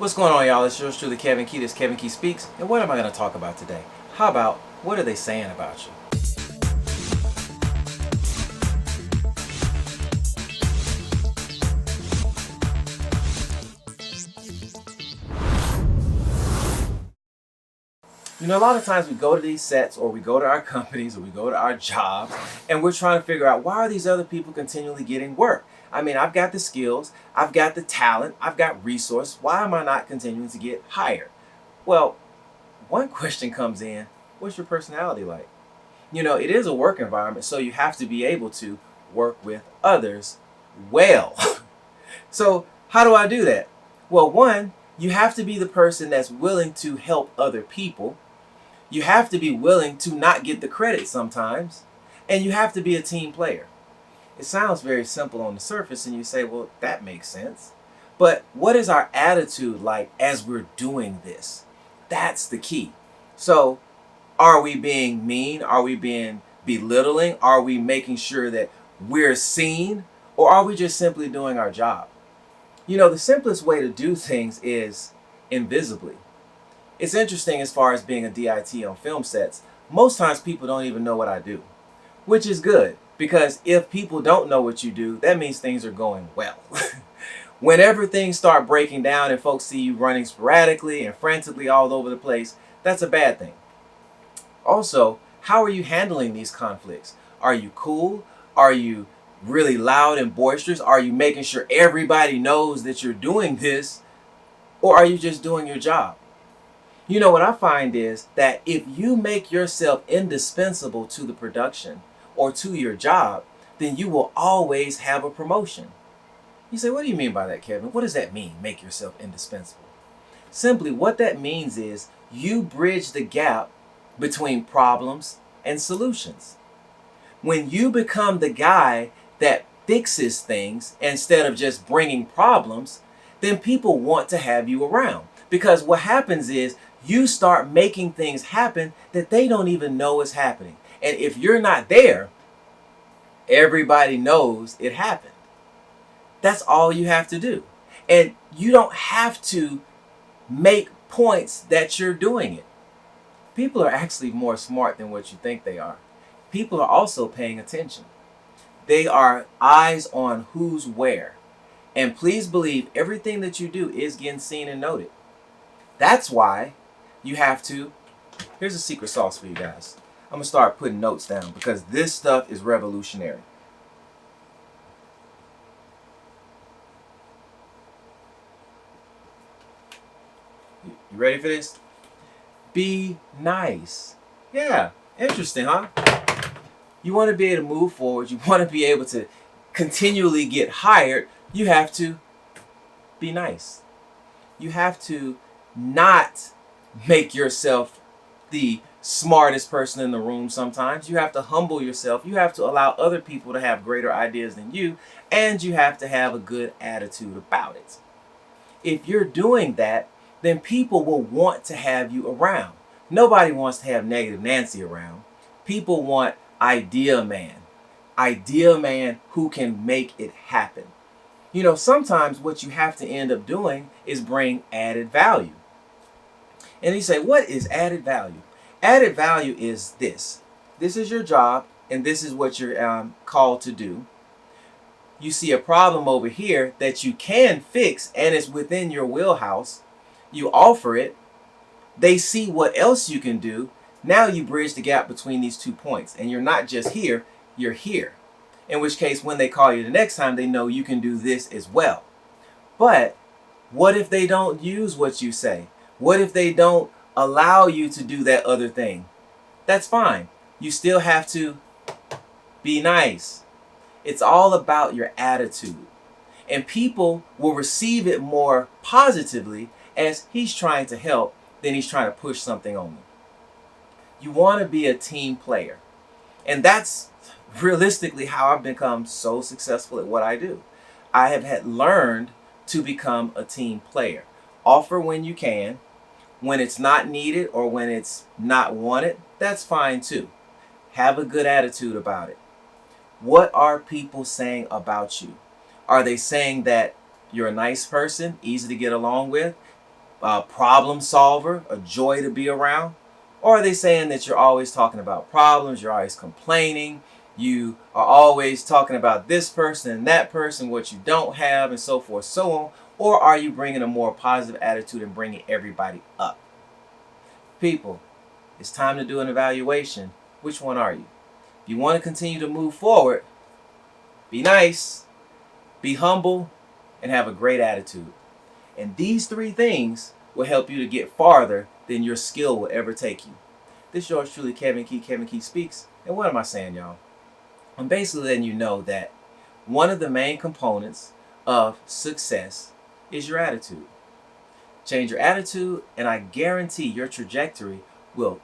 What's going on, y'all? It's yours truly, Kevin Key. This Kevin Key Speaks. And what am I going to talk about today? How about, what are they saying about you? You know, a lot of times we go to these sets or we go to our companies or we go to our jobs and we're trying to figure out, why are these other people continually getting work? I mean, I've got the skills, I've got the talent, I've got resource. Why am I not continuing to get hired? Well, one question comes in, what's your personality like? You know, it is a work environment, so you have to be able to work with others well. So how do I do that? Well, one, you have to be the person that's willing to help other people. You have to be willing to not get the credit sometimes, and you have to be a team player. It sounds very simple on the surface, and you say, well, that makes sense. But what is our attitude like as we're doing this? That's the key. So, are we being mean? Are we being belittling? Are we making sure that we're seen? Or are we just simply doing our job? You know, the simplest way to do things is invisibly. It's interesting as far as being a DIT on film sets. Most times people don't even know what I do, which is good, because if people don't know what you do, that means things are going well. Whenever things start breaking down and folks see you running sporadically and frantically all over the place, that's a bad thing. Also, how are you handling these conflicts? Are you cool? Are you really loud and boisterous? Are you making sure everybody knows that you're doing this? Or are you just doing your job? You know, what I find is that if you make yourself indispensable to the production or to your job, then you will always have a promotion. You say, what do you mean by that, Kevin? What does that mean, make yourself indispensable? Simply, what that means is you bridge the gap between problems and solutions. When you become the guy that fixes things instead of just bringing problems, then people want to have you around. Because what happens is you start making things happen that they don't even know is happening. And if you're not there, everybody knows it happened. That's all you have to do. And you don't have to make points that you're doing it. People are actually more smart than what you think they are. People are also paying attention. They are eyes on who's where. And please believe everything that you do is getting seen and noted. That's why you have to, here's a secret sauce for you guys. I'm going to start putting notes down because this stuff is revolutionary. You ready for this? Be nice. Yeah, interesting, huh? You want to be able to move forward. You want to be able to continually get hired. You have to be nice. You have to not make yourself the smartest person in the room sometimes. You have to humble yourself. You have to allow other people to have greater ideas than you. And you have to have a good attitude about it. If you're doing that, then people will want to have you around. Nobody wants to have negative Nancy around. People want idea man. Idea man who can make it happen. You know, sometimes what you have to end up doing is bring added value. And you say, what is added value? Added value is this. This is your job, and this is what you're called to do. You see a problem over here that you can fix, and it's within your wheelhouse. You offer it. They see what else you can do. Now you bridge the gap between these 2 points, and you're not just here, you're here. In which case, when they call you the next time, they know you can do this as well. But what if they don't use what you say? What if they don't allow you to do that other thing? That's fine. You still have to be nice. It's all about your attitude. And people will receive it more positively as he's trying to help than he's trying to push something on them. You want to be a team player. And that's realistically how I've become so successful at what I do. I have had learned to become a team player. Offer when you can. When it's not needed or when it's not wanted, that's fine too. Have a good attitude about it. What are people saying about you? Are they saying that you're a nice person, easy to get along with? a problem solver, a joy to be around? Or are they saying that you're always talking about problems, you're always complaining, you are always talking about this person and that person, what you don't have, and so forth, so on? Or are you bringing a more positive attitude and bringing everybody up? People, it's time to do an evaluation. Which one are you? If you want to continue to move forward, be nice, be humble, and have a great attitude. And these three things will help you to get farther than your skill will ever take you. This is yours truly, Kevin Key Speaks. And what am I saying, y'all? I'm basically letting you know that one of the main components of success is your attitude. Change your attitude, and I guarantee your trajectory will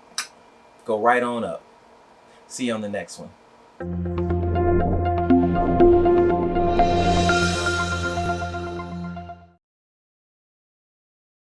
go right on up. See you on the next one.